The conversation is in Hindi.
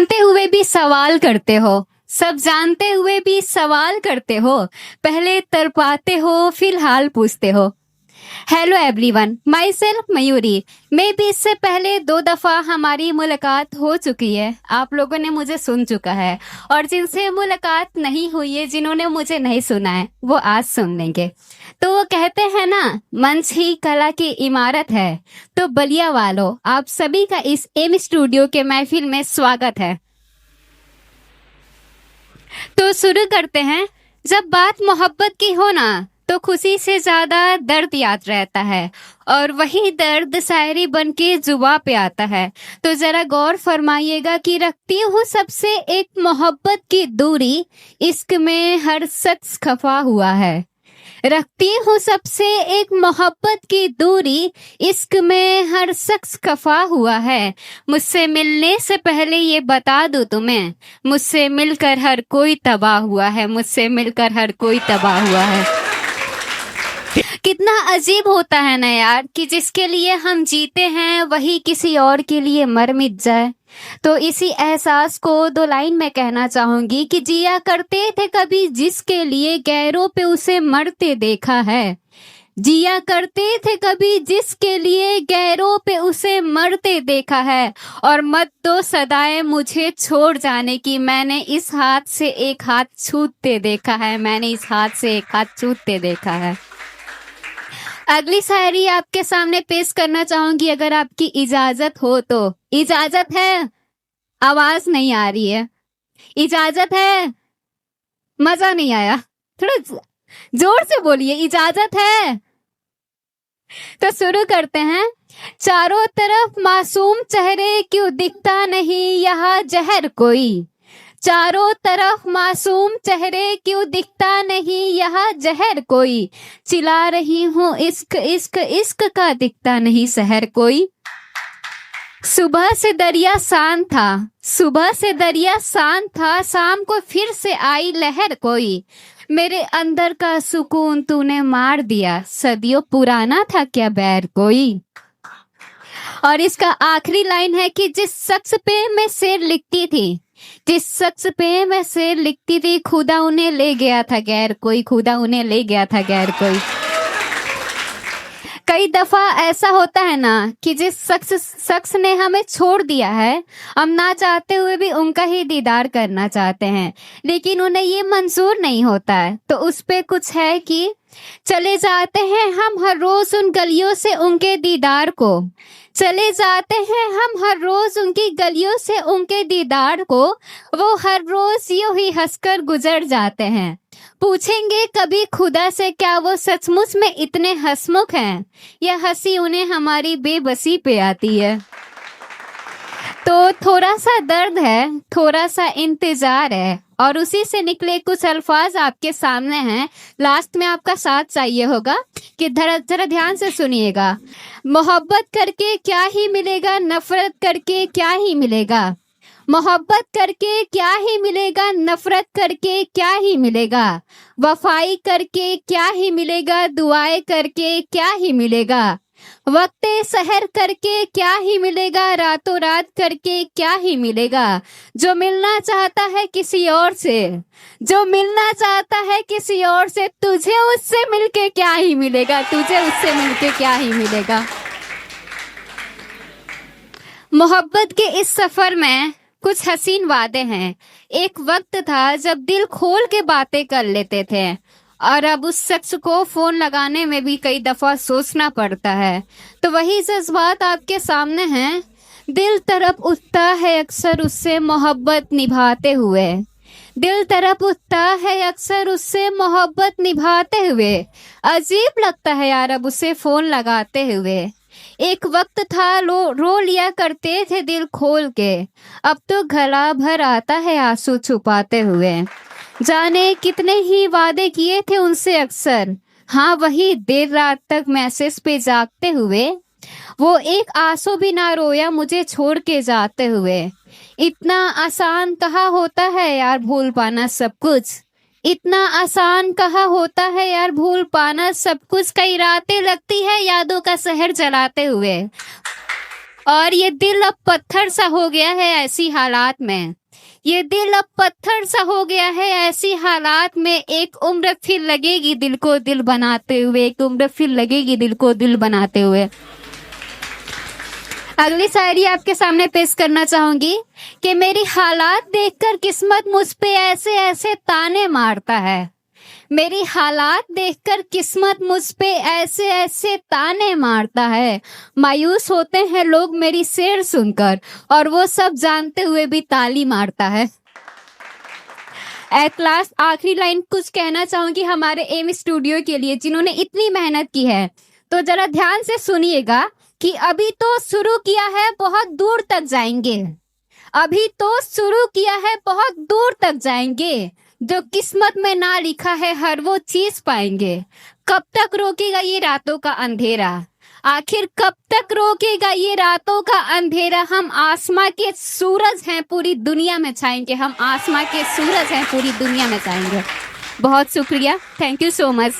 जानते हुए भी सवाल करते हो, सब जानते हुए भी सवाल करते हो, पहले तड़पाते हो फिर हाल पूछते हो। Hello everyone, my self Mayuri. मैं भी इससे पहले 2 दफ़ा हमारी मुलाकात हो चुकी है, आप लोगों ने मुझे सुन चुका है, और जिनसे मुलाकात नहीं हुई है, जिन्होंने मुझे नहीं सुना है, वो आज सुन लेंगे। तो वो कहते हैं ना, मंच ही कला की इमारत है। तो बलिया वालों, आप सभी का इस एम स्टूडियो के महफिल में स्वागत है। तो शुरू करते हैं। जब बात मोहब्बत की हो ना, तो खुशी से ज्यादा दर्द याद रहता है, और वही दर्द शायरी बन के जुबा पे आता है। तो जरा गौर फरमाइएगा कि रखती हूँ सबसे एक मोहब्बत की दूरी, इश्क में हर शख्स खफा हुआ है। रखती हूँ सबसे एक मोहब्बत की दूरी, इश्क में हर शख्स खफा हुआ है। मुझसे मिलने से पहले ये बता दूं तुम्हें, मुझसे मिलकर हर कोई तबाह हुआ है, मुझसे मिलकर हर कोई तबाह हुआ है। कितना अजीब होता है ना यार, कि जिसके लिए हम जीते हैं वही किसी और के लिए मर मिट जाए। तो इसी एहसास को 2 लाइन में कहना चाहूंगी कि जिया करते थे कभी जिसके लिए, गैरों पे उसे मरते देखा है। जिया करते थे कभी जिसके लिए, गैरों पे उसे मरते देखा है। और मत दो सदाएं मुझे छोड़ जाने की, मैंने इस हाथ से एक हाथ छूटते देखा है, मैंने इस हाथ से एक हाथ छूटते देखा है। अगली शायरी आपके सामने पेश करना चाहूंगी, अगर आपकी इजाजत हो तो। इजाजत है? आवाज नहीं आ रही है। इजाजत है? मजा नहीं आया, थोड़ा जोर से बोलिए, इजाजत है? तो शुरू करते हैं। चारों तरफ मासूम चेहरे, क्यों दिखता नहीं यहाँ जहर कोई। चारों तरफ मासूम चेहरे, क्यों दिखता नहीं यहाँ जहर कोई। चिल्ला रही हूँ इश्क इश्क इश्क का, दिखता नहीं शहर कोई। सुबह से दरिया शांत था, सुबह से दरिया शांत था, शाम को फिर से आई लहर कोई। मेरे अंदर का सुकून तूने मार दिया, सदियों पुराना था क्या बैर कोई। और इसका आखिरी लाइन है कि जिस शख्स पे मैं शेर लिखती थी, जिस शख्स पे मैं शेर लिखती थी, खुदा उन्हें ले गया था गैर कोई, खुदा उन्हें ले गया था गैर कोई। कई दफा ऐसा होता है ना कि जिस शख्स ने हमें छोड़ दिया है, हम ना चाहते हुए भी उनका ही दीदार करना चाहते हैं, लेकिन उन्हें ये मंजूर नहीं होता है। तो उस पे कुछ है कि चले जाते हैं हम हर रोज उन गलियों से उनके दीदार को, चले जाते हैं हम हर रोज उनकी गलियों से उनके दीदार को। वो हर रोज यूं ही हंसकर गुजर जाते हैं। पूछेंगे कभी खुदा से, क्या वो सचमुच में इतने हंसमुख हैं, या हंसी उन्हें हमारी बेबसी पे आती है। तो थोड़ा सा दर्द है, थोड़ा सा इंतजार है, और उसी से निकले कुछ अल्फाज आपके सामने हैं। लास्ट में आपका साथ चाहिए होगा कि जरा ध्यान से सुनिएगा। मोहब्बत करके क्या ही मिलेगा, नफरत करके क्या ही मिलेगा। मोहब्बत करके क्या ही मिलेगा, नफरत करके क्या ही मिलेगा। वफाई करके क्या ही मिलेगा, दुआएं करके क्या ही मिलेगा। वक्त सहर करके क्या ही मिलेगा, रातों रात करके क्या ही मिलेगा। जो मिलना चाहता है किसी और से, जो मिलना चाहता है किसी और से, तुझे उससे मिलके क्या ही मिलेगा, तुझे उससे मिलके क्या ही मिलेगा। मोहब्बत के इस सफर में कुछ हसीन वादे हैं। एक वक्त था जब दिल खोल के बातें कर लेते थे, और अब उस शख्स को फोन लगाने में भी कई दफा सोचना पड़ता है। तो वही जज्बात आपके सामने हैं। दिल तड़प उठता है अक्सर उससे मोहब्बत निभाते हुए, दिल तड़प उठता है अक्सर उससे मोहब्बत निभाते हुए। अजीब लगता है यार अब उसे फोन लगाते हुए। एक वक्त था रो लिया करते थे दिल खोल के, अब तो गला भर आता है आंसू छुपाते हुए। जाने कितने ही वादे किए थे उनसे अक्सर, हाँ वही देर रात तक मैसेज पे जागते हुए। वो एक आंसू भी ना रोया मुझे छोड़ के जाते हुए। इतना आसान कहाँ होता है यार भूल पाना सब कुछ, इतना आसान कहाँ होता है यार भूल पाना सब कुछ। कई रातें लगती है यादों का शहर जलाते हुए। और ये दिल अब पत्थर सा हो गया है ऐसी हालात में, ये दिल अब पत्थर सा हो गया है ऐसी हालात में, एक उम्र फिर लगेगी दिल को दिल बनाते हुए, एक उम्र फिर लगेगी दिल को दिल बनाते हुए। अगली शायरी आपके सामने पेश करना चाहूंगी कि मेरी हालात देखकर किस्मत मुझ पे ऐसे ऐसे ताने मारता है, मेरी हालात देखकर किस्मत मुझ पे ऐसे ऐसे ताने मारता है। मायूस होते हैं लोग मेरी शेर सुनकर, और वो सब जानते हुए भी ताली मारता है। एट लास्ट आखिरी लाइन कुछ कहना चाहूंगी हमारे एम स्टूडियो के लिए जिन्होंने इतनी मेहनत की है। तो जरा ध्यान से सुनिएगा कि अभी तो शुरू किया है, बहुत दूर तक जाएंगे, अभी तो शुरू किया है, बहुत दूर तक जाएंगे, जो किस्मत में ना लिखा है हर वो चीज पाएंगे। कब तक रोकेगा ये रातों का अंधेरा, आखिर कब तक रोकेगा ये रातों का अंधेरा। हम आसमां के सूरज हैं, पूरी दुनिया में छाएंगे, हम आसमां के सूरज हैं, पूरी दुनिया में छाएंगे। बहुत शुक्रिया, थैंक यू सो मच।